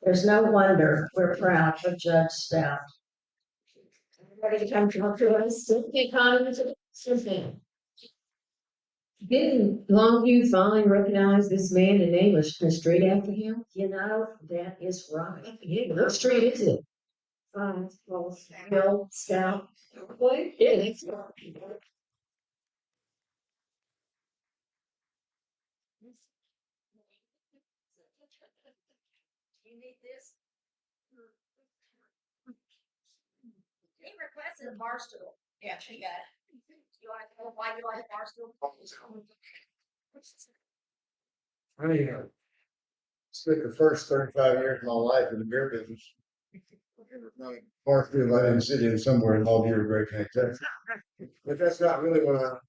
There's no wonder we're proud of Judge Stoudt. Everybody come talk to us. Something. Didn't Longview finally recognize this man and name a street after him? You know, that is right. Yeah, what street is it? Well, Bill Stout. Yeah, that's You need this? He requested a bar stool. Yeah, she got it. You want to tell why you like a bar stool? I spent the first 35 years of my life in the beer business. Barfield, I didn't sit in somewhere in Longview or Great County, Texas. But that's not really what I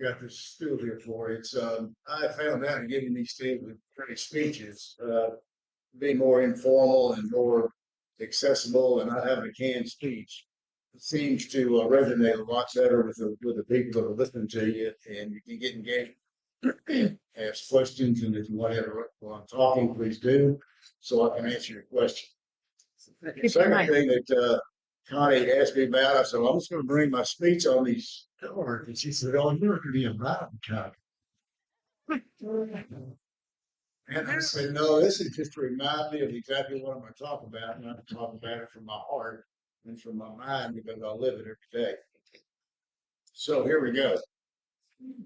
got this stool here for. It's I found out in giving these things with pretty speeches, be more informal and more accessible and not having a canned speech. It seems to resonate a lot better with the people that are listening to you, and you can get engaged, ask questions, and if you want to interrupt while I'm talking, please do, so I can answer your question. The second thing that Connie asked me about, I said, well, I'm just going to bring my speech on these cards, and she said, "Oh, you're going to be a mountain cat." And I said, no, this is just to remind me of exactly what I'm going to talk about. And I'm going to talk about it from my heart and from my mind because I live it every day. So here we go.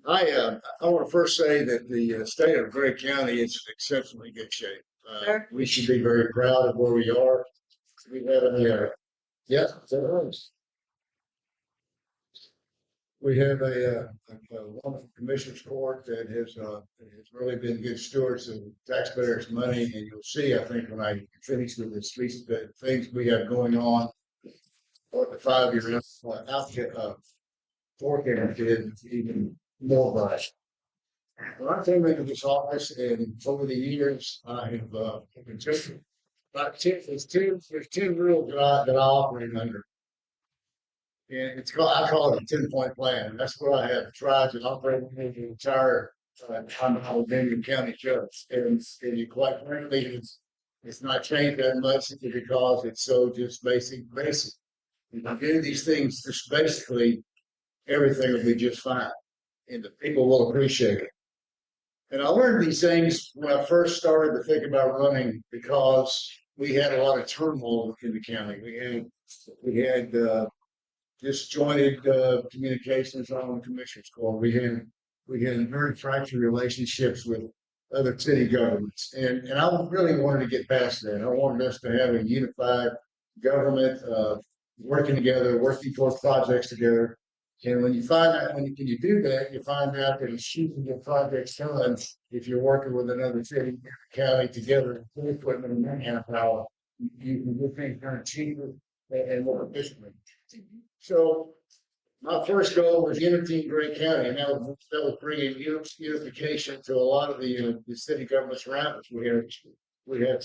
I want to first say that the state of Gray County is in exceptionally good shape. Sure. We should be very proud of where we are. We have yeah, there is. We have a wonderful commissioners court that has really been good stewards of taxpayers' money, and you'll see, I think, when I finish with this speech, the things we have going on for the 5-year forecast is even more bright. When I came into this office, and over the years, I have been just about 10. There's 10 rules that I operate under. And I call it a 10-point plan. And that's what I have tried to operate in the entire time I was in the county judge. And quite frankly, it's not changed that much simply because it's so just basic. If you do these things just basically, everything will be just fine. And the people will appreciate it. And I learned these things when I first started to think about running because we had a lot of turmoil in the county. We had disjointed communications on the commissioners court. We had very fractured relationships with other city governments, and I really wanted to get past that. I wanted us to have a unified government, working together, working towards projects together. And when you find out when you do that, you find out that it's cheaper to get projects done if you're working with another city, county together, with equipment and manpower. You can get things done cheaper and more efficiently. So my first goal was unity in Gray County, and that was bringing unification to a lot of the city governments around us. We have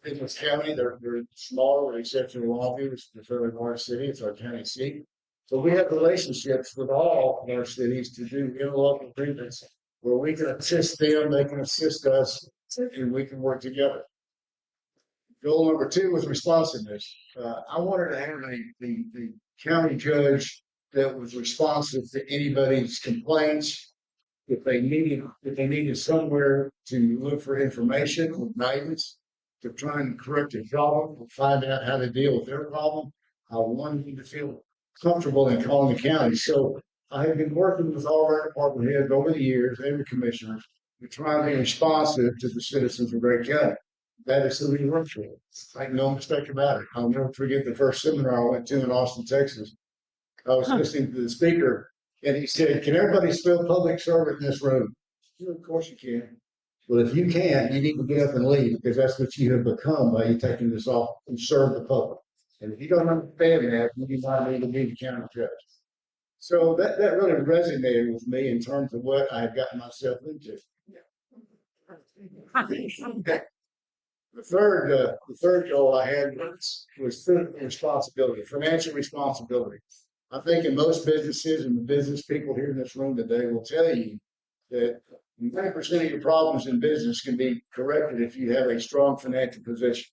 English County; they're small, with the exception of Longview, which is a fairly large city. It's our county seat. So we have relationships with all of our cities to do interlocal agreements where we can assist them, they can assist us, and we can work together. Goal number 2 was responsiveness. I wanted to have the county judge that was responsive to anybody's complaints. If they needed somewhere to look for information or guidance to try and correct a problem or find out how to deal with their problem, I wanted them to feel comfortable in calling the county. So I have been working with all our department heads over the years, every commissioner, to try and be responsive to the citizens of Gray County. That is who we work for. Make no mistake about it. I'll never forget the first seminar I went to in Austin, Texas. I was listening to the speaker, and he said, "Can everybody spell public servant in this room?" Sure, of course you can. Well, if you can't, you need to get up and leave because that's what you have become by you taking this off and serve the public. And if you don't understand that, you do not need to be the county judge. So that really resonated with me in terms of what I had gotten myself into. The third goal I had was responsibility, financial responsibility. I think in most businesses and the business people here in this room today will tell you that 90% of your problems in business can be corrected if you have a strong financial position.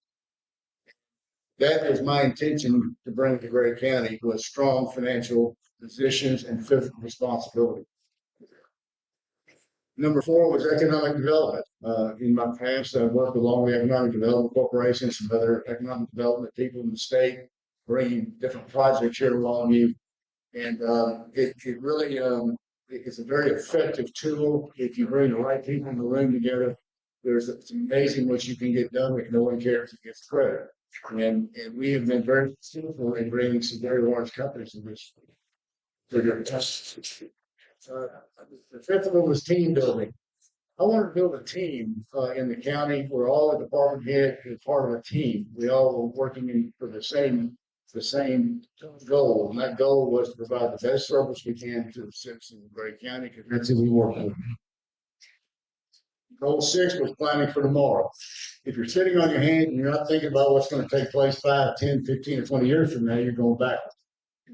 that is my intention to bring to Gray County with strong financial positions and fiscal responsibility. Number 4 was economic development. In my past, I've worked along with economic development corporations and other economic development people in the state, bringing different projects here along you. And it really it's a very effective tool if you bring the right people in the room together. It's amazing what you can get done if no one cares who gets credit. And we have been very successful in bringing some very large companies in this. The 5th one was team building. I want to build a team in the county where all the department heads are part of a team. We all were working for the same goal, and that goal was to provide the best service we can to the citizens of Gray County, because that's who we work with. Goal 6 was planning for tomorrow. If you're sitting on your hands and you're not thinking about what's going to take place 5, 10, 15, or 20 years from now, you're going backwards.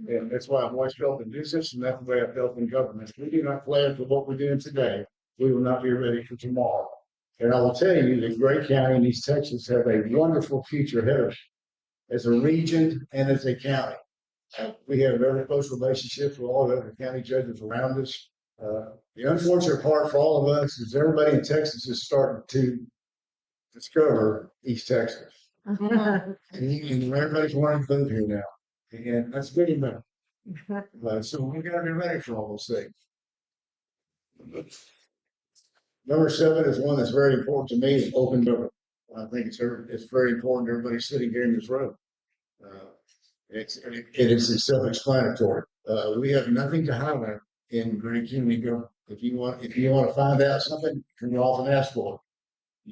And that's why I've always felt in business, and that's the way I felt in government. If we do not plan for what we're doing today, we will not be ready for tomorrow. And I will tell you that Gray County and East Texas have a wonderful future ahead of us as a region and as a county. We have very close relationships with all the other county judges around us. The unfortunate part for all of us is everybody in Texas is starting to discover East Texas. And everybody's wanting to move here now. And that's good enough. So we've got to be ready for all those things. Number 7 is one that's very important to me, is open government. I think it's very important to everybody sitting here in this room. It is self-explanatory. We have nothing to hide in Gray County government. If you want to find out something, you can often ask for it.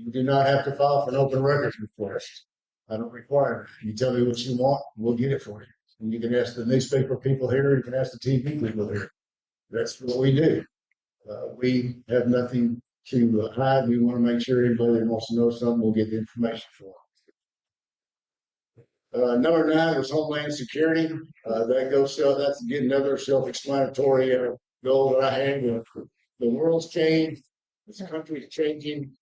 You do not have to file for an open records request. I don't require it. You tell me what you want, we'll get it for you. And you can ask the newspaper people here, you can ask the TV people here. That's what we do. We have nothing to hide. We want to make sure anybody that wants to know something will get the information for them. Number 9 was Homeland Security. That's again another self-explanatory goal that I have. The world's changed, this country's changing,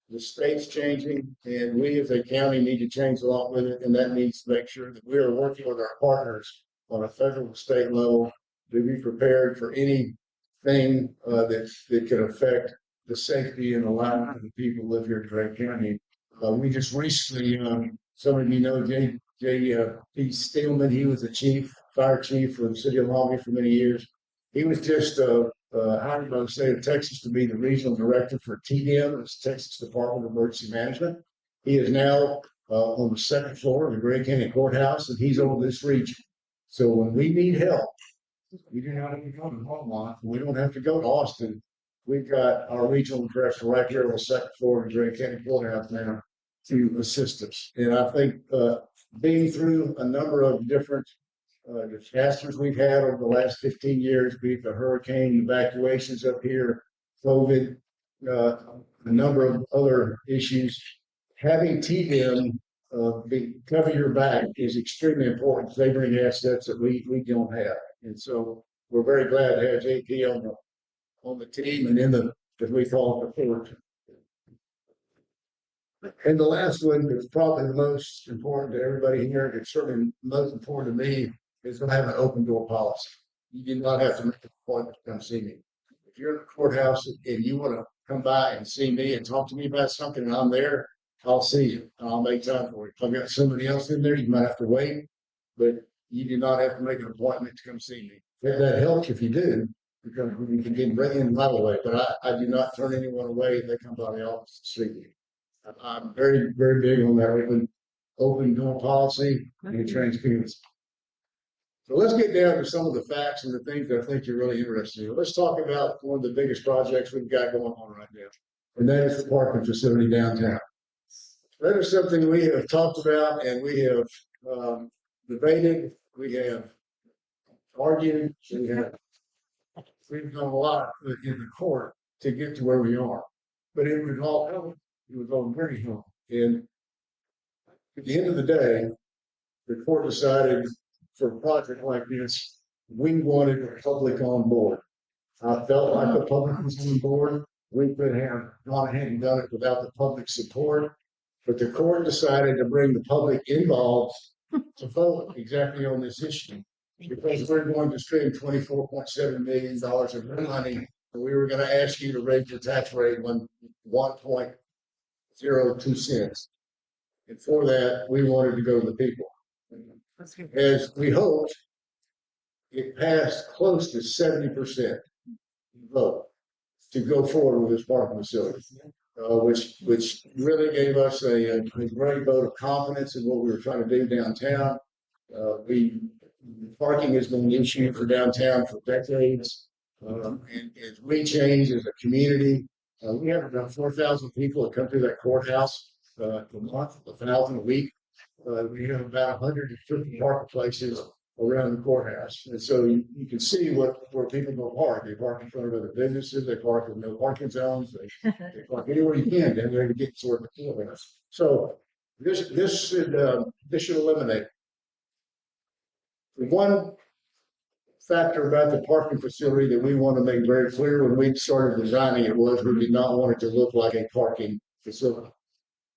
the state's changing, and we as a county need to change along with it, and that needs to make sure that we are working with our partners on a federal and state level to be prepared for anything that could affect the safety and the lives of the people who live here in Gray County. We just recently, some of you know J.P. Steelman. He was the fire chief for the city of Long Beach for many years. He was just hired by the state of Texas to be the regional director for TDM, it's Texas Department of Emergency Management. He is now on the 2nd floor of the Gray County Courthouse, and he's over this region. So when we need help, we do not have to go to Beaumont. We don't have to go to Austin. We've got our regional director right here on the 2nd floor of the Gray County Courthouse now to assist us. And I think being through a number of different disasters we've had over the last 15 years, be it the hurricane evacuations up here, COVID, a number of other issues, having TDM cover your back is extremely important because they bring assets that we don't have. And so we're very glad to have JP on the team and in the, as we call it, the fort. And the last one is probably the most important to everybody here. It's certainly most important to me, is to have an open door policy. You do not have to make an appointment to come see me. If you're in the courthouse and you want to come by and see me and talk to me about something and I'm there, I'll see you and I'll make time for you. If I've got somebody else in there, you might have to wait, but you do not have to make an appointment to come see me. If that helps if you do, because we can get right in right away. But I do not turn anyone away if they come by the office to see me. I'm very, very big on that open door policy and transparency. So let's get down to some of the facts and the things that I think you're really interested in. Let's talk about one of the biggest projects we've got going on right now, and that is the parking facility downtown. That is something we have talked about and we have debated, we have argued, we've done a lot in the court to get to where we are. But it was all very hard. And at the end of the day, the court decided for a project like this, we wanted the public on board. I felt like the public was on board. We could have gone ahead and done it without the public support, but the court decided to bring the public involved to vote exactly on this issue. Because we're going to spend $24.7 million of your money, and we were gonna ask you to raise your tax rate 1.02 cents. And for that, we wanted to go to the people. As we hoped, it passed close to 70% vote to go forward with this parking facility, which really gave us a great vote of confidence in what we were trying to do downtown. Parking has been an issue for downtown for decades, and as we change as a community, we have about 4,000 people that come through that courthouse a month, 1,000 a week. We have about 150 parking places around the courthouse. And so you can see where people go park. They park in front of other businesses, they park in no parking zones, they park anywhere you can, and they're to get sort of the So this should eliminate. The one factor about the parking facility that we want to make very clear when we started designing it was we did not want it to look like a parking facility.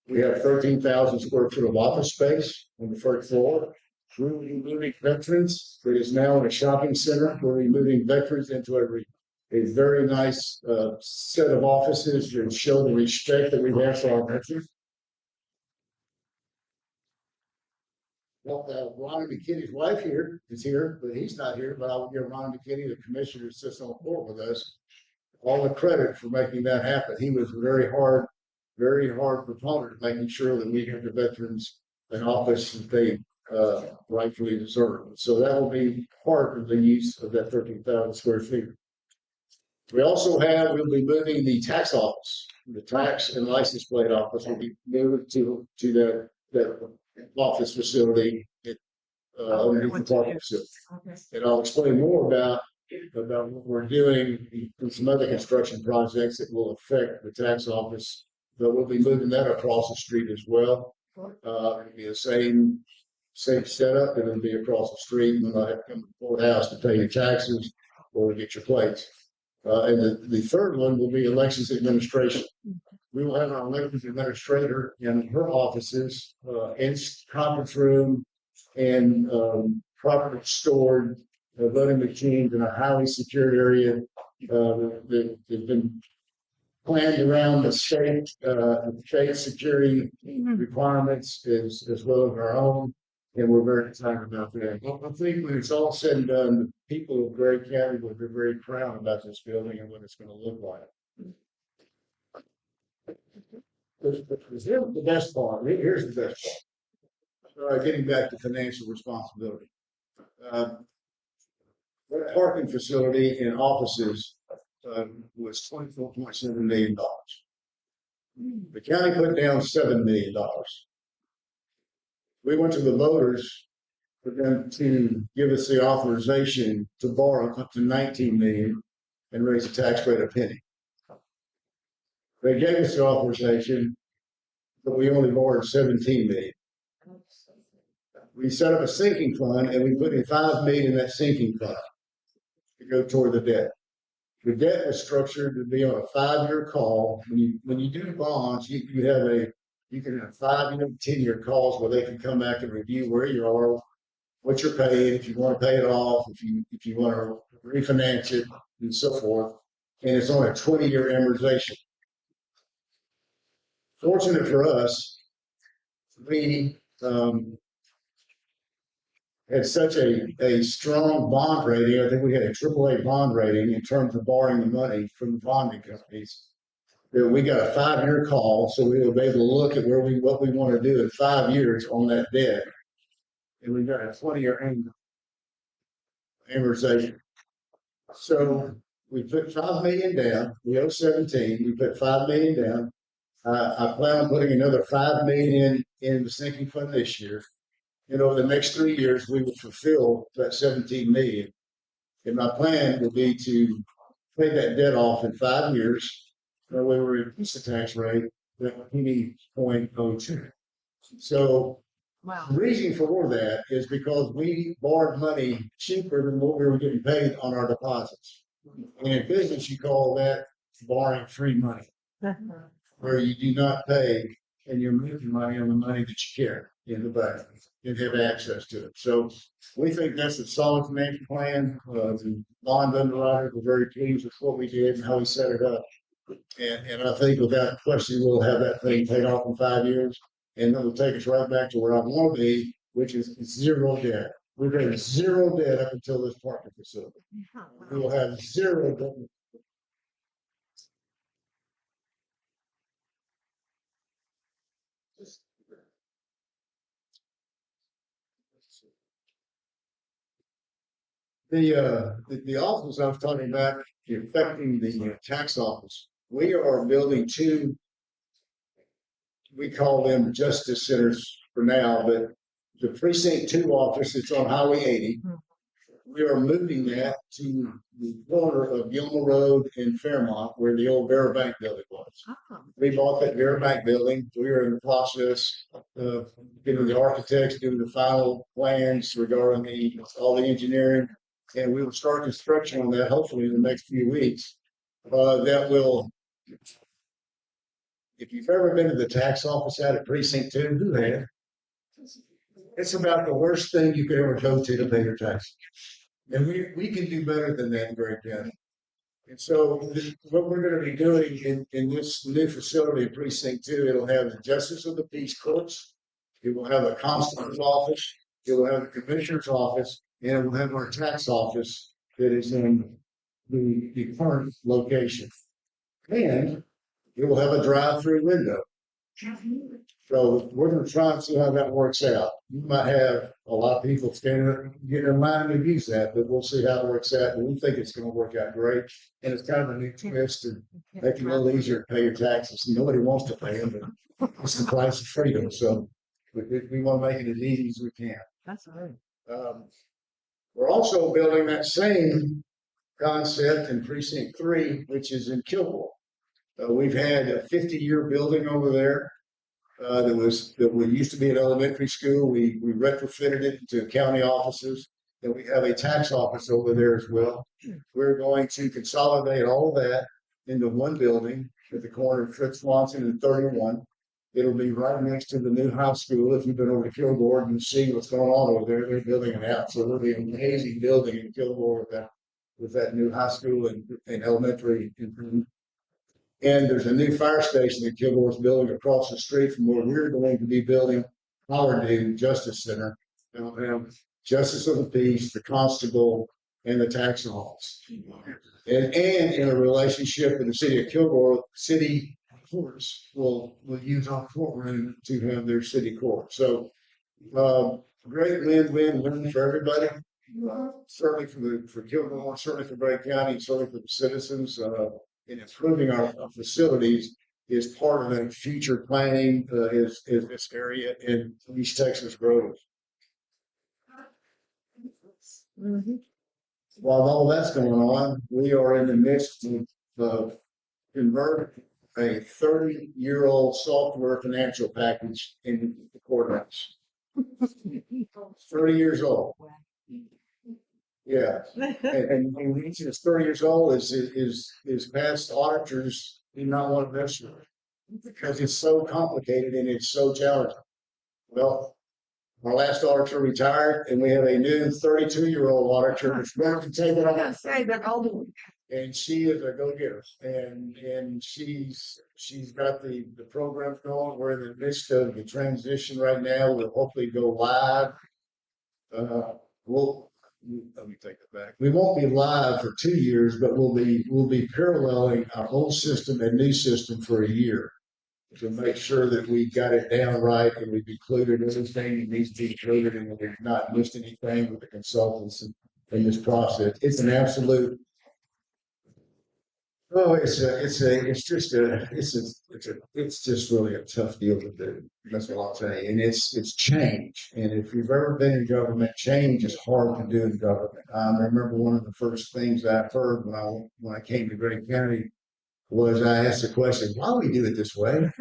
We have 13,000 square foot of office space on the first floor. We're moving veterans. It is now in a shopping center. We're moving veterans into a very nice set of offices to show the respect that we have for our veterans. Well, Ron McKinney's wife is here, but he's not here. But I will give Ron McKinney, the commissioner who sits on the board with us, all the credit for making that happen. He was a very hard proponent of making sure that we give the veterans an office that they rightfully deserve. So that will be part of the use of that 13,000 square feet. We'll be moving the tax office, the tax and license plate office will be moved to that office facility underneath the parking facility. And I'll explain more about what we're doing in some other construction projects that will affect the tax office, but we'll be moving that across the street as well. It'll be the same setup, and it'll be across the street, and you'll have to come to the courthouse to pay your taxes or to get your plates. And the third one will be elections administration. We will have our elections administrator in her offices, in conference room, and properly stored voting machines in a highly secured area that has been planned around the state security requirements as well as our own, and we're very excited about that. I think when it's all said and done, the people of Gray County will be very proud about this building and what it's going to look like. Here's the best part. Here's the best part. Getting back to financial responsibility. The parking facility and offices was $24.7 million. The county put down $7 million. We went to the voters for them to give us the authorization to borrow up to $19 million and raise the tax rate a penny. They gave us the authorization, but we only borrowed $17 million. We set up a sinking fund and we put in $5 million in that sinking fund to go toward the debt. The debt was structured to be on a 5-year call. When you do bonds, you can have 5 year, 10-year calls where they can come back and review where you are, what you're paying, if you want to pay it off, if you want to refinance it, and so forth. And it's on a 20-year amortization. Fortunate for us, we had such a strong bond rating. I think we had a AAA bond rating in terms of borrowing the money from the bonding companies. We got a 5-year call, so we will be able to look at what we want to do in 5 years on that debt. And we got a 20-year amortization. So we put $5 million down. We owe 17. We put $5 million down. I plan on putting another $5 million in the sinking fund this year. And over the next 3 years, we will fulfill that $17 million. And my plan will be to pay that debt off in 5 years. That way we reduce the tax rate to 0.02. So the reason for that is because we borrowed money cheaper than what we were getting paid on our deposits. And in business, you call that borrowing free money, where you do not pay and you're making money on the money that you carry. in the back and have access to it. So we think that's a solid financial plan. The bond underwriter was very pleased with what we did and how we set it up. And I think without question, we'll have that thing paid off in 5 years. And it'll take us right back to where I want to be, which is zero debt. We're going to have zero debt up until this parking facility. We will have zero debt. The office I was talking about affecting the tax office. We are building two, we call them justice centers for now, but the precinct 2 office, it's on Highway 80. We are moving that to the corner of Gilmore Road and Fairmont, where the old Bear Bank building was. We bought that Bear Bank building. We are in the process of getting the architects, doing the final plans regarding all the engineering, and we will start construction on that hopefully in the next few weeks. That will, if you've ever been to the tax office out at Precinct 2, who has? It's about the worst thing you could ever go to pay your taxes. And we can do better than that in Great County. And so what we're going to be doing in this new facility at Precinct 2, it'll have the Justice of the Peace Courts, it will have a constable's office, it will have the commissioner's office, and it will have our tax office that is in the current location. And it will have a drive-through window. So we're going to try and see how that works out. You might have a lot of people getting in line to use that, but we'll see how it works out. And we think it's going to work out great. And it's kind of a new twist to make it a little easier to pay your taxes. Nobody wants to pay them, but it's the price of freedom. So we want to make it as easy as we can. That's right. We're also building that same concept in Precinct 3, which is in Kilgore. We've had a 50-year building over there. That used to be an elementary school. We retrofitted it into county offices, and we have a tax office over there as well. We're going to consolidate all of that into one building at the corner of Fritz Swanson and 31. It'll be right next to the new high school. If you've been over to Kilgore, you can see what's going on over there. They're building it out, so it'll be an amazing building in Kilgore with that new high school and elementary improvement. And there's a new fire station that Kilgore's building across the street from where we're going to be building our new Justice Center. And we'll have Justice of the Peace, the Constable, and the Tax Office. And in a relationship with the city of Kilgore, city courts will use our courtroom to have their city court. So great win-win-win for everybody. Certainly for Kilgore, certainly for Great County, certainly for the citizens. And improving our facilities is part of the future planning is this area in East Texas grows. While all that's going on, we are in the midst of converting a 30-year-old software financial package into the courthouse. 30 years old. Yeah, and the reason it's 30 years old is past auditors do not want to mess with it because it's so complicated and it's so challenging. Well, our last auditor retired, and we have a new 32-year-old auditor that's ready to take it on. And she is a go-getter, and she's got the programs going. We're in the midst of the transition right now. We'll hopefully go live. Let me take it back. We won't be live for 2 years, but we'll be paralleling our old system and new system for a year to make sure that we got it down right and we've included everything that needs to be included and we've not missed anything with the consultants in this process. It's an absolute. Oh, it's just really a tough deal to do. That's what I'll say. And it's change. And if you've ever been in government, change is hard to do in government. I remember one of the first things I've heard when I came to Great County was I asked the question, why do we do it this way?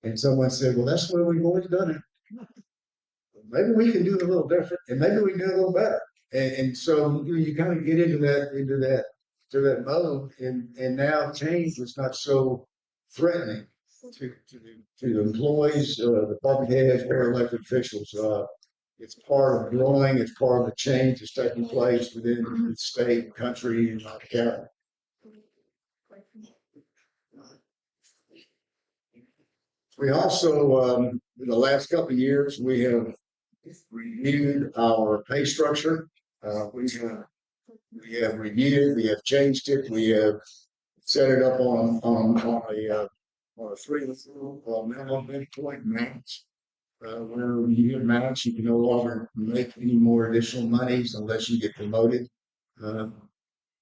And someone said, well, that's the way we've always done it. Maybe we can do it a little different, and maybe we can do it a little better. And so you kind of get into that mode, and now change is not so threatening. to the employees, department heads, or elected officials. It's part of growing. It's part of the change that's taking place within the state, country, and county. We also, in the last couple of years, we have reviewed our pay structure. We have reviewed, we have changed it, we have set it up on a three minimum midpoint match. Where you get match, you can no longer make any more additional monies unless you get promoted.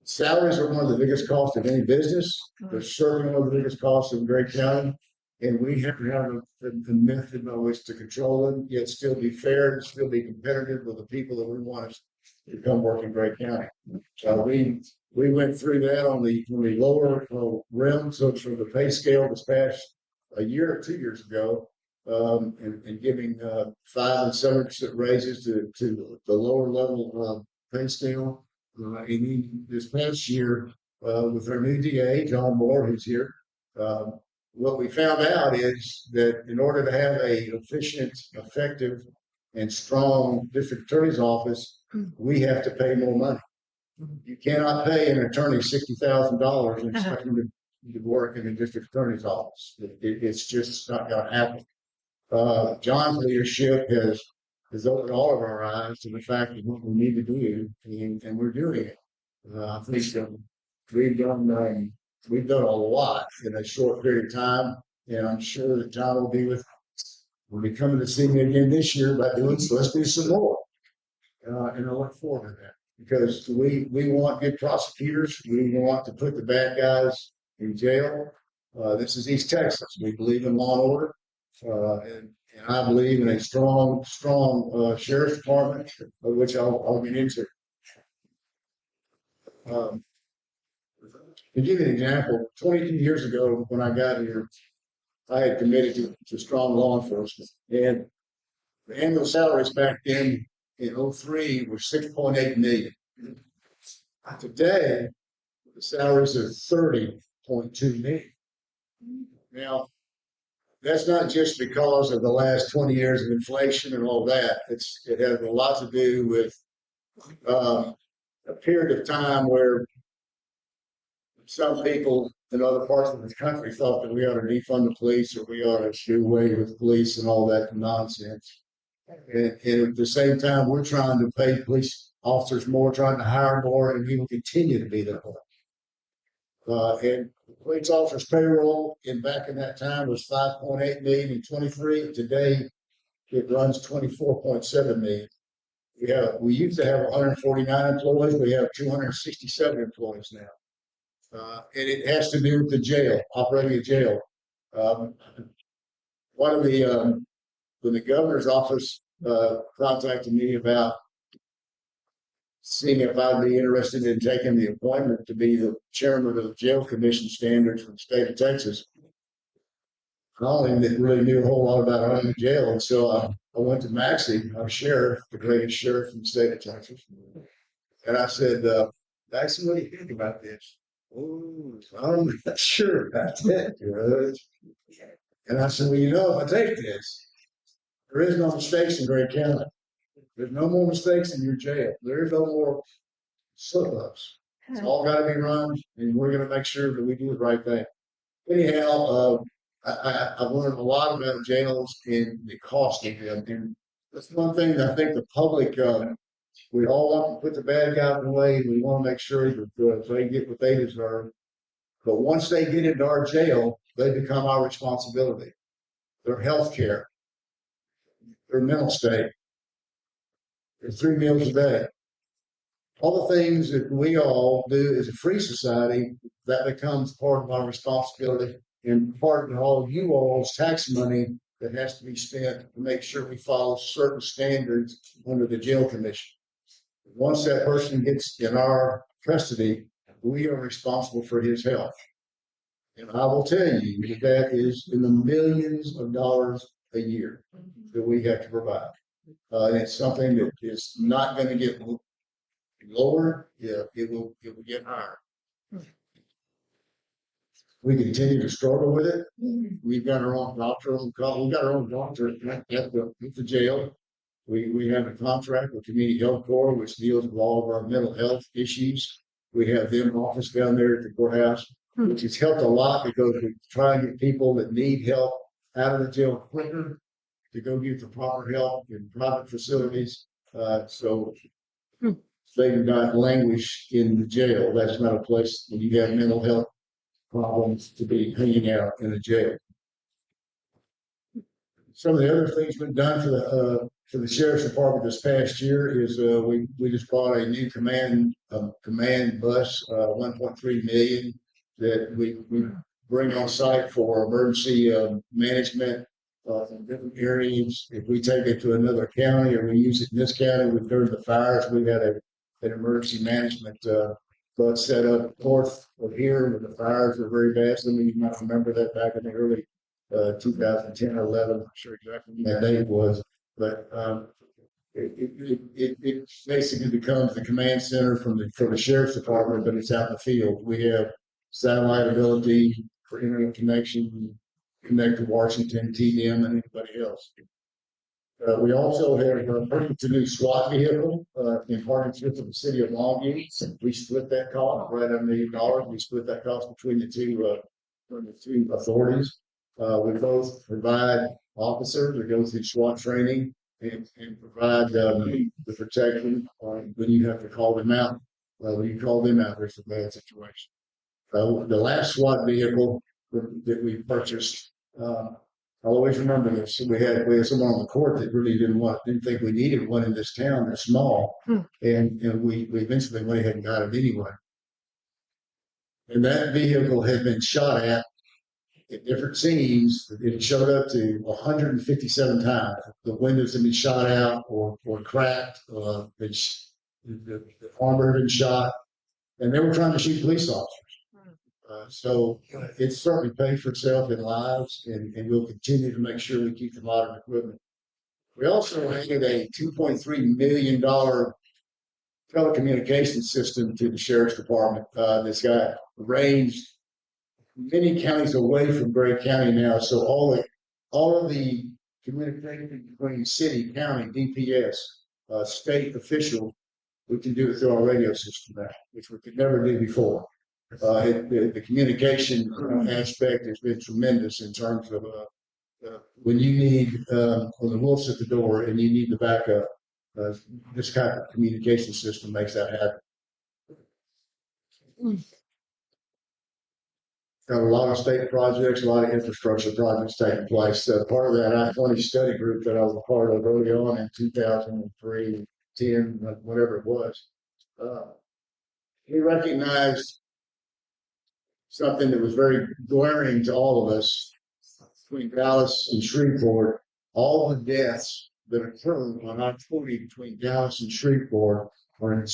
Salaries are one of the biggest costs of any business. They're certainly one of the biggest costs in Gray County. And we have to have a method by which to control them, yet still be fair and still be competitive with the people that we want to come work in Gray County. So we went through that on the lower rim, so from the pay scale this past a year or 2 years ago, and giving 5% and 7% raises to the lower level pay scale. And then this past year, with our new DA, John Moore, who's here, what we found out is that in order to have a efficient, effective, and strong district attorney's office, we have to pay more money. You cannot pay an attorney $60,000 and expect him to work in the district attorney's office. It's just not going to happen. John's leadership has opened all of our eyes to the fact of what we need to do, and we're doing it. I think we've done a lot in a short period of time, and I'm sure that John will be be coming to see me again this year about doing so. Let's do some more, and I look forward to that because we want good prosecutors. We want to put the bad guys in jail. This is East Texas. We believe in law and order, and I believe in a strong sheriff's department, which I'll get into. To give you an example, 22 years ago when I got here, I had committed to strong law enforcement. And the annual salaries back then in 03 were 6.8 million. Today, the salaries are 30.2 million. Now, that's not just because of the last 20 years of inflation and all that. It has a lot to do with a period of time where some people in other parts of the country thought that we ought to defund the police or we ought to do away with police and all that nonsense. And at the same time, we're trying to pay police officers more, trying to hire more, and we will continue to be that way. And the police officers' payroll back in that time was 5.8 million in 23. Today, it runs 24.7 million. We used to have 149 employees. We have 267 employees now. And it has to do with the jail, operating a jail. One of when the governor's office contacted me about seeing if I'd be interested in taking the appointment to be the chairman of the jail commission standards for the state of Texas. I only really knew a whole lot about running a jail, and so I went to Maxie, our sheriff, the greatest sheriff in the state of Texas, and I said, Maxie, what do you think about this? Oh, I'm not sure about that, Judge. And I said, well, if I take this, there is no mistakes in Gray County. There's no more mistakes in your jail. There is no more slip-ups. It's all got to be run, and we're going to make sure that we do the right thing. Anyhow, I've learned a lot about jails and the cost of them. And that's one thing that I think the public, we all want to put the bad guys away. We want to make sure that they get what they deserve. But once they get into our jail, they become our responsibility. Their health care, their mental state, their 3 meals a day. All the things that we all do as a free society, that becomes part of our responsibility and part of all of you all's tax money that has to be spent to make sure we follow certain standards under the jail commission. Once that person gets in our custody, we are responsible for his health. And I will tell you that is in the millions of dollars a year that we have to provide. And it's something that is not going to get lower. Yeah, it will get higher. we continue to struggle with it. We've got our own doctor, we've got our own doctor at the jail. We have a contract with Community Health Corps, which deals with all of our mental health issues. We have them office down there at the courthouse, which has helped a lot because we try and get people that need help out of the jail quicker to go get the proper help in private facilities. So they do not languish in the jail. That's not a place when you have mental health problems to be hanging out in a jail. Some of the other things we've done for the sheriff's department this past year is we just bought a new command bus, 1.3 million that we bring on site for emergency management in different areas. If we take it to another county or we use it in this county, we've heard the fires. We've got an emergency management bus set up north of here where the fires were very bad. Some of you might remember that back in the early 2010 or 11. I'm not sure exactly when that date was, but it basically becomes the command center for the sheriff's department, but it's out in the field. We have satellite ability for internet connection, connect to Washington, TDM, and anybody else. We also have purchased a new SWAT vehicle in partnership with the city of Longview. We split that cost right at $1 million. We split that cost between the two authorities. We both provide officers that go through SWAT training and provide the protection when you have to call them out. When you call them out, there's a bad situation. The last SWAT vehicle that we purchased, I always remember this. We had someone on the court that really didn't think we needed one in this town. They're small, and we eventually went ahead and got it anyway. And that vehicle had been shot at different scenes. It showed up to 157 times. The windows had been shot out or cracked. The armor had been shot, and they were trying to shoot police officers. So it's certainly paid for itself in lives, and we'll continue to make sure we keep the modern equipment. We also added a $2.3 million telecommunications system to the sheriff's department that's got range many counties away from Gray County now. So all of the communication between city, county, DPS, state officials, we can do it through our radio system now, which we could never do before. The communication aspect has been tremendous in terms of when you need when the wolf's at the door and you need the backup. This kind of communication system makes that happen. Got a lot of state projects, a lot of infrastructure projects taking place. Part of that I-20 study group that I was a part of early on in 2003, 10, whatever it was, he recognized something that was very glaring to all of us between Dallas and Shreveport. All the deaths that occurred on I-20 between Dallas and Shreveport are in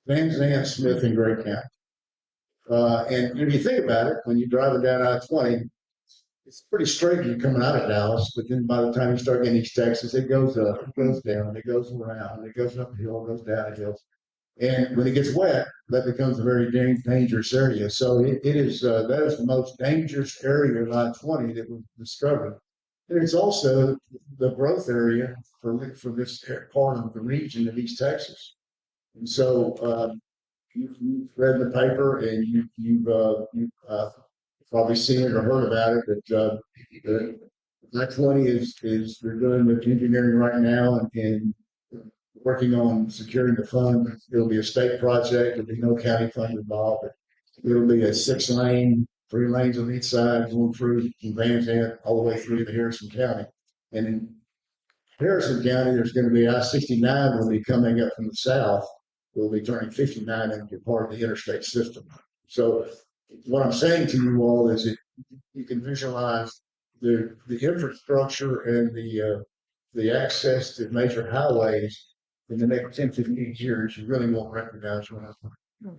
Van Zandt, Smith, and Gray County. And if you think about it, when you're driving down I-20, it's pretty straight when you're coming out of Dallas, but then by the time you start getting East Texas, it goes up, it goes down, it goes around, it goes up a hill, it goes down a hill. And when it gets wet, that becomes a very dangerous area. So that is the most dangerous area of I-20 that we've discovered. And it's also the growth area for this part of the region of East Texas. And so you've read the paper and you've probably seen it or heard about it, that the I-20 is they're doing the engineering right now and working on securing the fund. It'll be a state project. There'll be no county fund involved. It'll be a 6-lane, 3 lanes on each side, going through from Van Zandt all the way through to Harrison County. And in Harrison County, there's going to be I-69 will be coming up from the south. We'll be turning 59 into part of the interstate system. So what I'm saying to you all is that you can visualize the infrastructure and the access to major highways in the next 10, 15 years. You really won't recognize what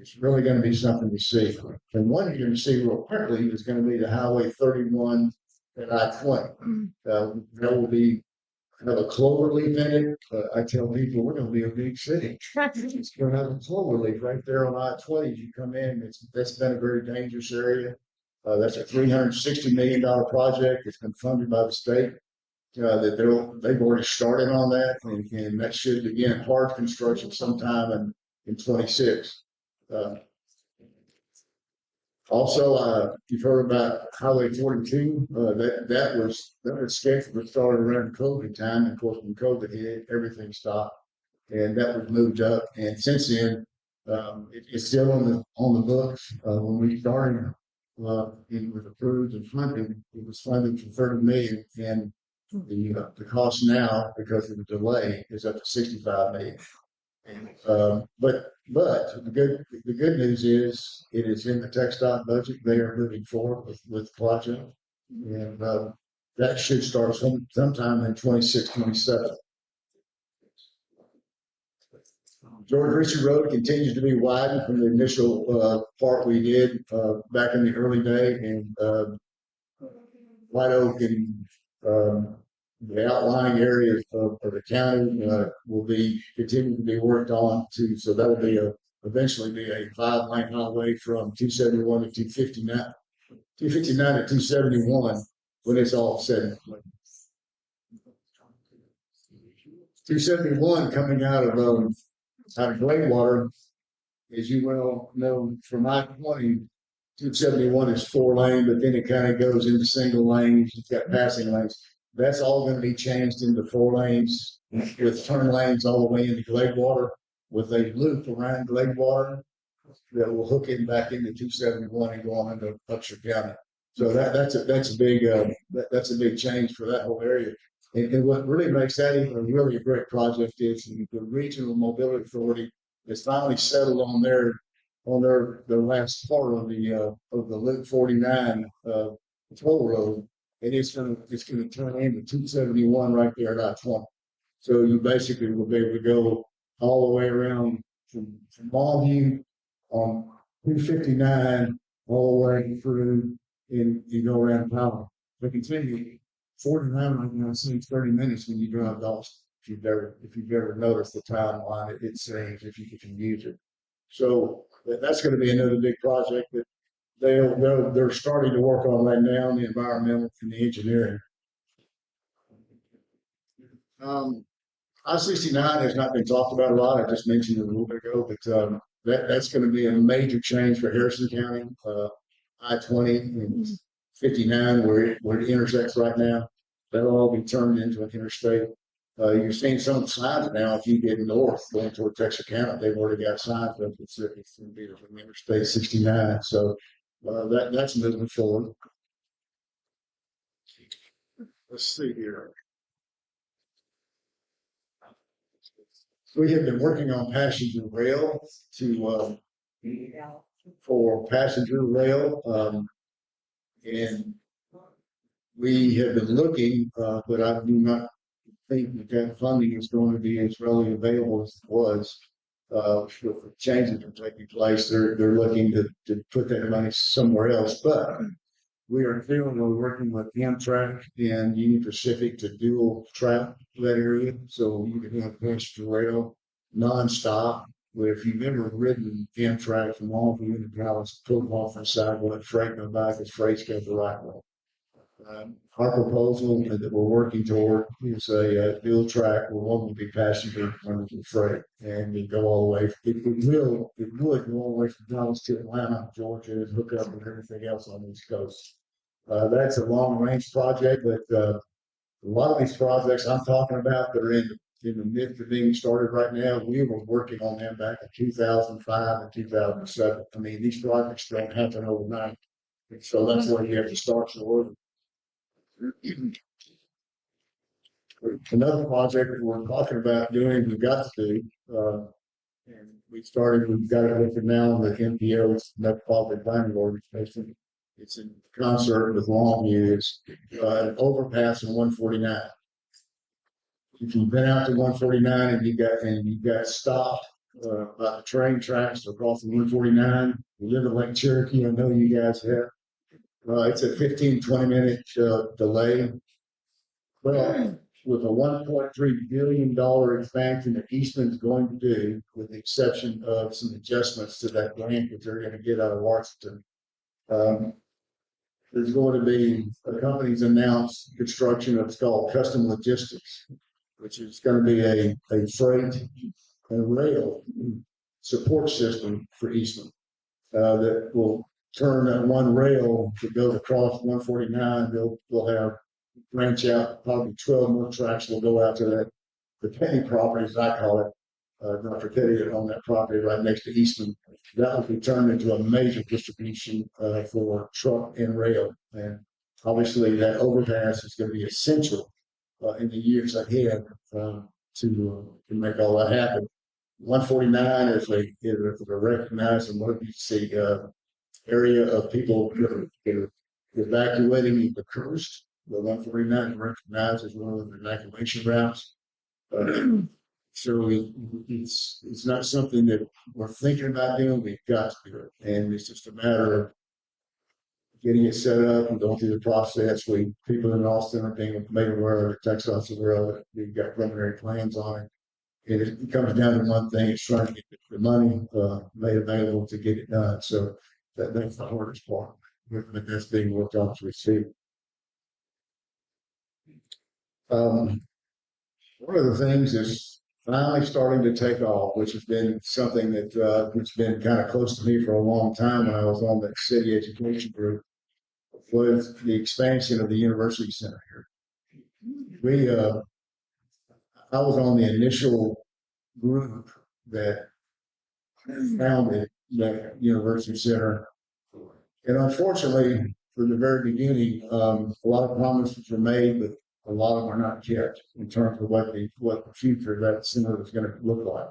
it's really going to be something to see. And one you're going to see real quickly is going to be the Highway 31 and I-20. That will be have a clover leaf in it. I tell people we're going to be a big city. It's going to have a clover leaf right there on I-20 as you come in. That's been a very dangerous area. That's a $360 million project. It's been funded by the state. That they've already started on that, and that should begin hard construction sometime in 26. Also, you've heard about Highway 42. That was scheduled to start around COVID time. And of course, when COVID hit, everything stopped, and that was moved up. And since then, it's still on the books. When we started, it was approved and funded. It was funded for 30 million, and the cost now, because of the delay, is up to 65 million. But the good news is it is in the TxDOT budget. They are moving forward with the project, and that should start sometime in 26, 27. George Ritchie Road continues to be widened from the initial part we did back in the early day, and White Oak and the outlying areas of the county will be continue to be worked on too. So that will be eventually be a 5-lane highway from 271 to 259, 259 to 271 when it's all said and done. 271 coming out of Gladewater, as you well know, from I-20, 271 is 4-lane, but then it kind of goes into single lanes. You've got passing lanes. That's all going to be changed into 4 lanes with turn lanes all the way into Gladewater, with a loop around Gladewater that will hook it back into 271 and go on into Upshur County. So that's a big change for that whole area. And what really makes that even really a great project is the Regional Mobility Authority has finally settled on their last part of the Loop 49 toll road, and it's gonna turn into 271 right there at I-20. So you basically will be able to go all the way around from Longview on 259 all the way through, and you go around Powell. But continue 49 right now seems 30 minutes when you drive Dawson. If you've ever noticed the timeline, it saves if you can use it. So that's going to be another big project that they're starting to work on right now, the environmental and the engineering. I-69 has not been talked about a lot. I just mentioned it a little bit ago, but that's going to be a major change for Harrison County. I-20 and 59, where it intersects right now, that'll all be turned into an interstate. You're seeing some signs now. If you get north going toward Texarkana, they've already got signs up. It's going to be Interstate 69. So that's moving forward. Let's see here. We have been working on passenger rail for passenger rail, and we have been looking, but I do not think that funding is going to be as readily available as it was. With changes that are taking place, they're looking to put that money somewhere else. But we're working with Amtrak and Union Pacific to dual track that area, so you can have passenger rail nonstop. Where if you've ever ridden Amtrak from Longview to Dallas, pull off the side, let freight go by because freight's got the right way. Our proposal that we're working toward is a dual track where one will be passenger, one will be freight, and we go all the way. It would go all the way from Dallas to Atlanta, Georgia, and hook up with everything else on the East Coast. That's a long range project, but a lot of these projects I'm talking about that are in the midst of being started right now, we were working on them back in 2005 and 2007. I mean, these projects don't happen overnight, so that's where you have to start your work. Another project that we're talking about doing, we've got to do, and we've got it looking now on the MPO, it's Metropolitan Planning Organization. It's in concert with Longview, is an overpass in 149. If you've been out to 149 and you got stopped by the train tracks across the 149, you live in Lake Cherokee, I know you guys have. It's a 15-20 minute delay. Well, with a $1.3 billion expansion that Eastman's going to do, with the exception of some adjustments to that grant that they're going to get out of Washington. There's going to be a company's announced construction of what's called custom logistics, which is going to be a freight and rail support system for Eastman that will turn that one rail that goes across 149. They'll have branch out probably 12 more tracks will go out to that the Petty property, as I call it. Dr. Petty on that property right next to Eastman. That will be turned into a major distribution for truck and rail. And obviously that overpass is going to be essential in the years ahead to make all that happen. 149 is a recognized emergency area of people that are evacuating the coast. The 149 is recognized as one of the evacuation routes. So it's not something that we're thinking about doing. We've got to do it, and it's just a matter of getting it set up and going through the process. People in Austin are being made aware of it, Texas aware of it. We've got preliminary plans on it, and it comes down to one thing: it's trying to get the money made available to get it done. So that's the hardest part, but that's being worked on as we speak. One of the things is finally starting to take off, which has been something that it's been kind of close to me for a long time when I was on that city education group, was the expansion of the university center here. I was on the initial group that founded the university center, and unfortunately, from the very beginning, a lot of promises were made, but a lot of them are not kept in terms of what the future of that center is going to look like.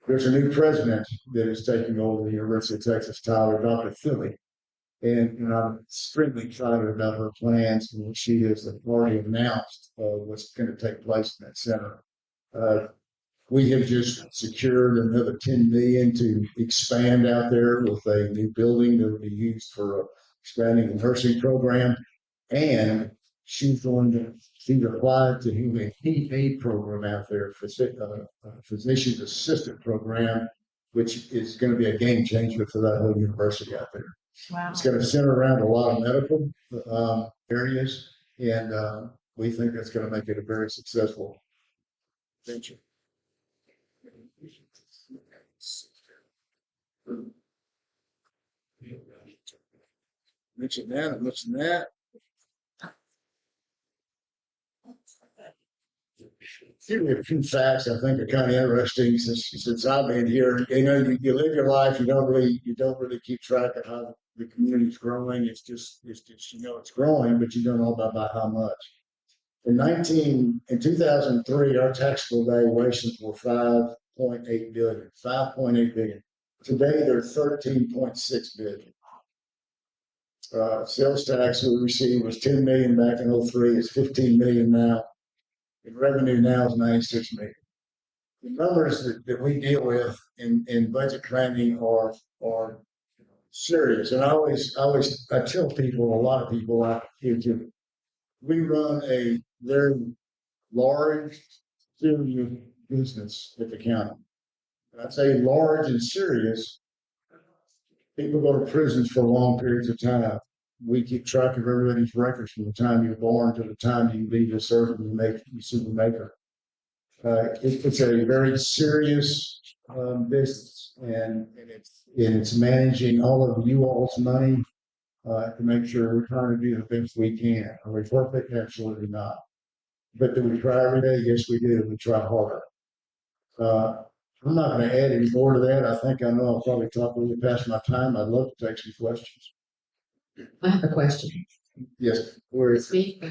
There's a new president that is taking over the University of Texas, Dr. Philly, and I'm extremely excited about her plans, and she has already announced what's going to take place in that center. We have just secured another $10 million to expand out there with a new building that will be used for expanding the nursing program. And she's applied to do a PA program out there, physician's assistant program, which is going to be a game changer for that whole university out there. Wow. It's going to center around a lot of medical areas, and we think that's going to make it a very successful venture. Mention that. Here we have a few facts I think are kind of interesting since I've been here. You live your life, you don't really keep track of how the community's growing. It's just it's growing, but you don't know about how much. In 2003, our taxable valuations were $5.8 billion. 5.8 billion. Today they're 13.6 billion. Sales tax we received was 10 million back in 03. It's 15 million now. The revenue now is 96 million. The numbers that we deal with in budget planning are serious. And I tell people, a lot of people out here too, we run a very large, serious business at the county. And I say large and serious. People go to prisons for long periods of time. We keep track of everybody's records from the time you're born to the time you leave the service and you see the maker. It's a very serious business, and it's managing all of you all's money to make sure we're trying to do the best we can. Are we perfect? Absolutely not. But do we try every day? Yes, we do. We try harder. I'm not going to add any more to that. I think I know I'll probably talk a little past my time. I'd love to take some questions. I have a question. Yes. Where is Speak.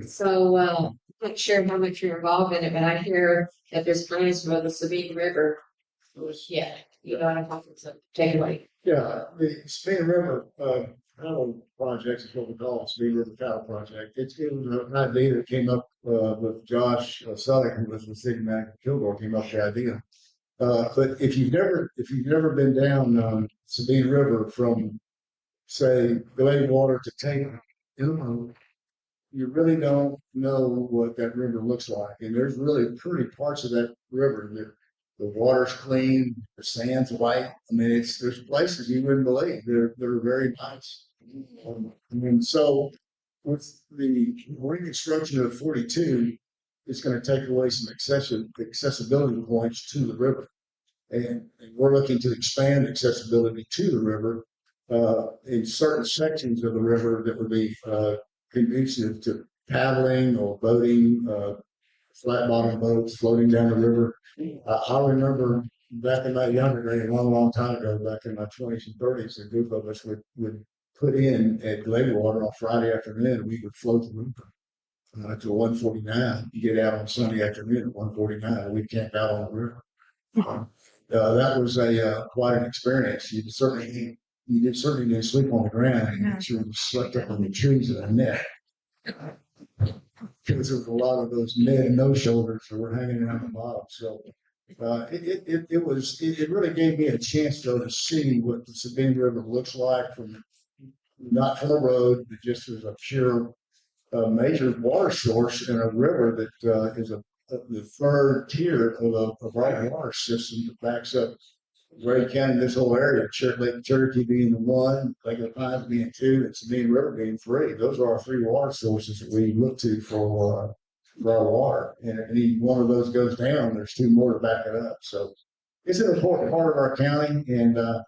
So, I'm not sure how much you're involved in it, but I hear that there's plans for the Sabine River. Yeah, you know what I'm talking about. Take it away. Yeah, the Sabine River Cattle Project is what we call it, Sabine River Cattle Project. It was an idea that came up with Josh Sutter, who was the city manager. Kilgore came up with the idea. But if you've never been down Sabine River from, say, Glenwater to Taylor, you really don't know what that river looks like. And there's really pretty parts of that river that the water's clean, the sand's white. I mean, there's places you wouldn't believe they're very nice. And so with the reconstruction of 42, it's going to take away some accessibility points to the river. And we're looking to expand accessibility to the river in certain sections of the river that would be conducive to paddling or boating, flat bottom boats floating down the river. I remember back in my younger days, a long, long time ago, back in my 20s and 30s, a group of us would put in at Glenwater on Friday afternoon, and we would float the river to 149. You get out on Sunday afternoon at 149, and we camped out on the river. That was quite an experience. You certainly didn't sleep on the ground. You sure slept up on the trees in a net. Because there's a lot of those no shoulders that were hanging out the bottom. So it really gave me a chance though to see what the Sabine River looks like from not from a road, but just as a pure major water source in a river that is the third tier of a bright water system that backs up Gray County, this whole area, Lake Cherokee being the one, Lake of the Pines being two, and Sabine River being three. Those are our three water sources that we look to for our water. And if any one of those goes down, there's two more to back it up. So it's an important part of our county, and I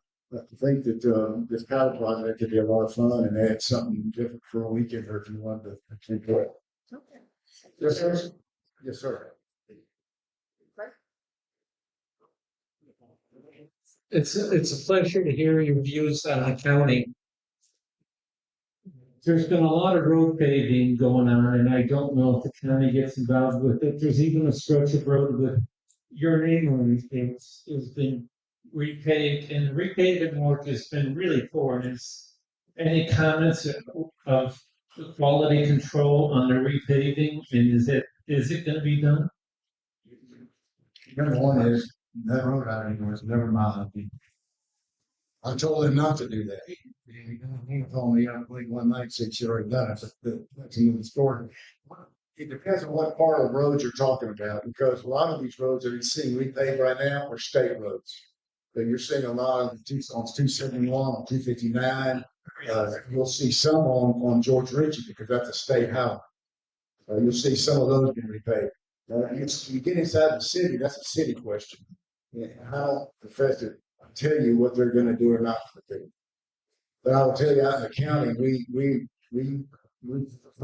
think that this pilot project could be a lot of fun and add something different for a weekend or if you want to enjoy it. Okay. Yes, sir. Yes, sir. It's a pleasure to hear your views on the county. There's been a lot of road paving going on, and I don't know if the county gets involved with it. There's even a stretch of road with your name on it has been repaved, and the repaving work has been really poor. Is any comments of quality control on the repaving, and is it going to be done? Number one is that road out anymore is never mine. I told him not to do that. He told me, I believe one night said she'd already done it, but that's another story. It depends on what part of the road you're talking about, because a lot of these roads that you're seeing repaved right now are state roads. So you're seeing a lot of on 271, on 259. You'll see some on George Ritchie because that's a state highway. You'll see some of those being repaved. You get inside the city, that's a city question. Yeah, I don't profess to tell you what they're going to do or not to do. But I will tell you, out in the county, I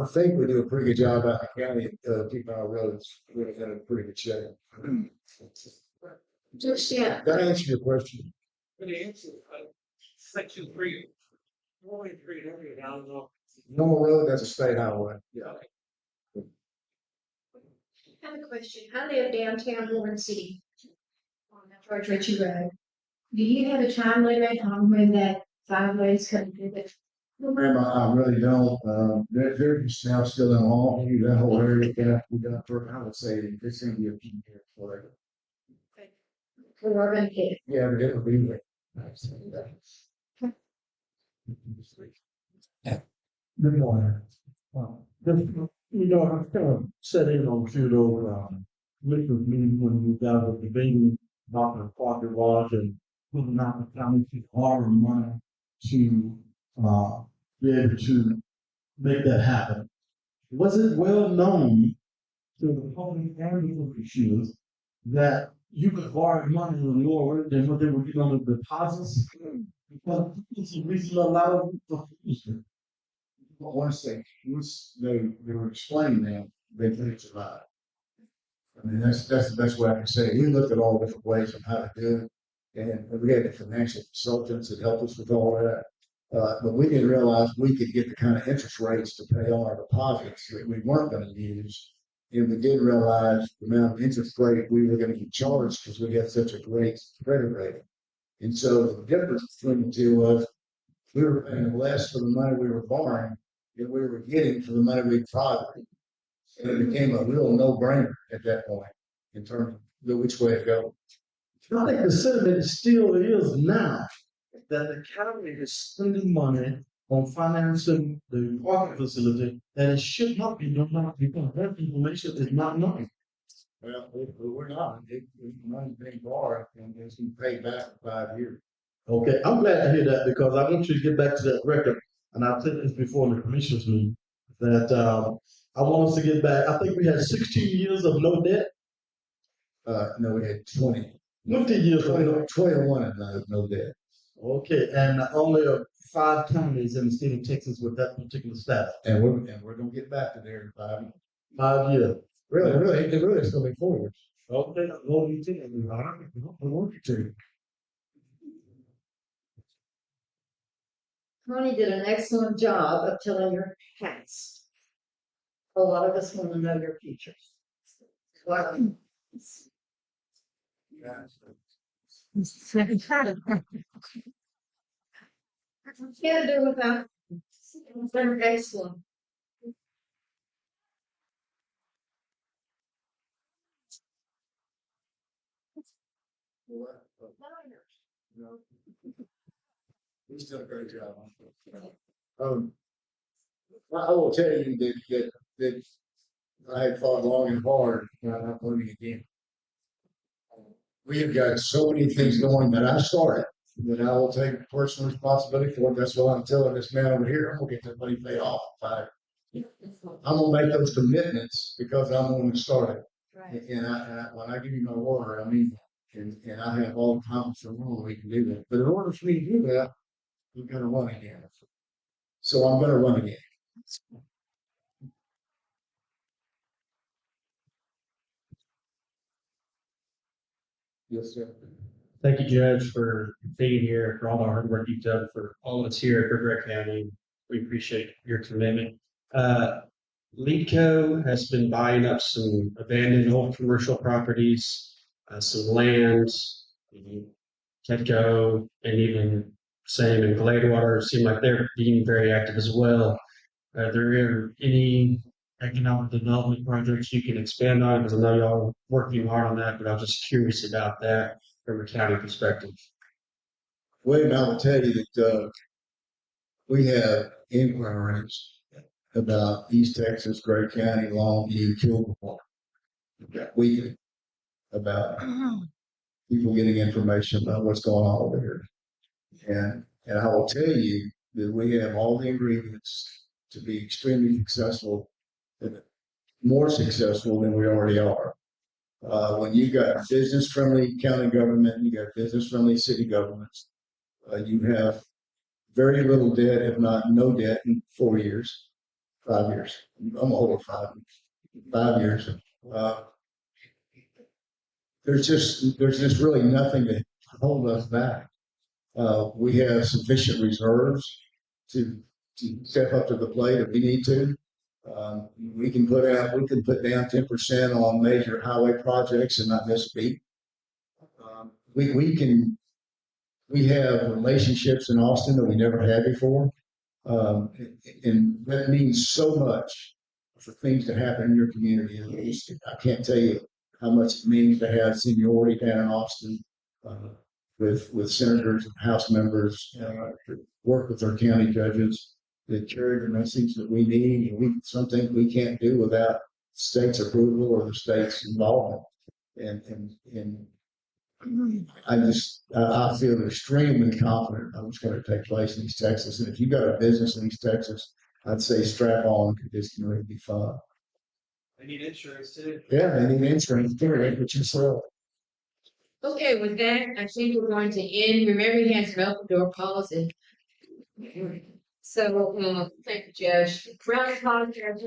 think we do a pretty good job out in the county keeping our roads really in a pretty good shape. Just, yeah. That answer your question? The answer, section 3, 4.3 area, I don't know. Normal road, that's a state highway. Yeah. I have a question. I live downtown Warren City on the George Ritchie Road. Do you have a time limit on when that 5 lanes come through it? Ma'am, I really don't. They're just now still in law. That whole area we got for, I would say it's going to be a few years forever. We're going to get it. Yeah, but it'll be there. Good morning. I kind of set in on Stoudt commissioners meeting when we got the debating about the pocket watch and putting out the county to borrow money to be able to make that happen. Was it well known to the public and the officials that you could borrow money lower than what they were getting on the deposits? Because it's a reason a lot of people. Once they were explaining that, they couldn't survive. I mean, that's the best way I can say it. We looked at all different ways of how to do it, and we had the financial consultants that helped us with all that. But we didn't realize we could get the kind of interest rates to pay all our deposits that we weren't going to use. And we didn't realize the amount of interest rate we were going to get charged because we had such a great credit rating. And so the difference between the two was we were paying less for the money we were borrowing than we were getting for the money we deposited. And it became a real no-brainer at that point in terms of which way to go. I think the sentiment still is now that the county is spending money on financing the parking facility, and it should not be done because that information is not known. Well, we're not. Money's being borrowed and it's been paid back for 5 years. Okay, I'm glad to hear that because I want you to get back to that record, and I've said this before in the commissioners meeting, that, I want us to get back, I think we had 16 years of no debt, No, we had 20. 20 years of no. 21 of no debt. Okay, and only 5 counties in the state of Texas with that particular status. And we're gonna get back to there in 5 years. 5 years. Really, it's gonna be 4 years. Okay, well, you did. I want you to. Connie did an excellent job of telling your past. A lot of us want to know your future. Wow. Can't do without. They're excellent. He's done a great job. I will tell you that I have thought long and hard, and I'm not voting again. We have got so many things going that I started, that I will take personal responsibility for. That's why I'm telling this man over here, I'm gonna get that money paid off. I'm gonna make those commitments because I'm going to start it. Right. And when I give you my word, I mean, and I have all the confidence in the world we can do that. But in order for me to do that, we've got to run again. So I'm going to run again. Yes, sir. Thank you, Judge, for being here, for all the hard work you've done for all of us here at River County. We appreciate your commitment. LeadCo has been buying up some abandoned old commercial properties, some lands, Tetco, and even same in Gladewater. Seem like they're being very active as well. Are there any economic development projects you can expand on? Because I know y'all are working hard on that, but I was just curious about that from a county perspective. William, I will tell you that we have inquiries about East Texas, Gray County, Longview, Kilgore, weekly about people getting information about what's going on over here. And I will tell you that we have all the ingredients to be extremely successful, more successful than we already are. When you got business-friendly county government, you got business-friendly city governments, you have very little debt, if not no debt, in 4 years, 5 years. I'm over 5 years. There's just really nothing to hold us back. We have sufficient reserves to step up to the plate if we need to. We can put down 10% on major highway projects and not miss a beat. We have relationships in Austin that we never had before. And that means so much for things to happen in your community. I can't tell you how much it means to have seniority down in Austin, with senators and House members, to work with our county judges that carry the message that we need. And some things we can't do without state's approval or the state's involvement. And I feel extremely confident of what's going to take place in East Texas. And if you've got a business in East Texas, I'd say strap on because it's going to be fun. They need insurance too. Yeah, they need insurance too, right? But you sell. Okay, with that, I think we're going to end. Remember, he has an open door policy. So, thank you, Judge. Round of applause, Judge.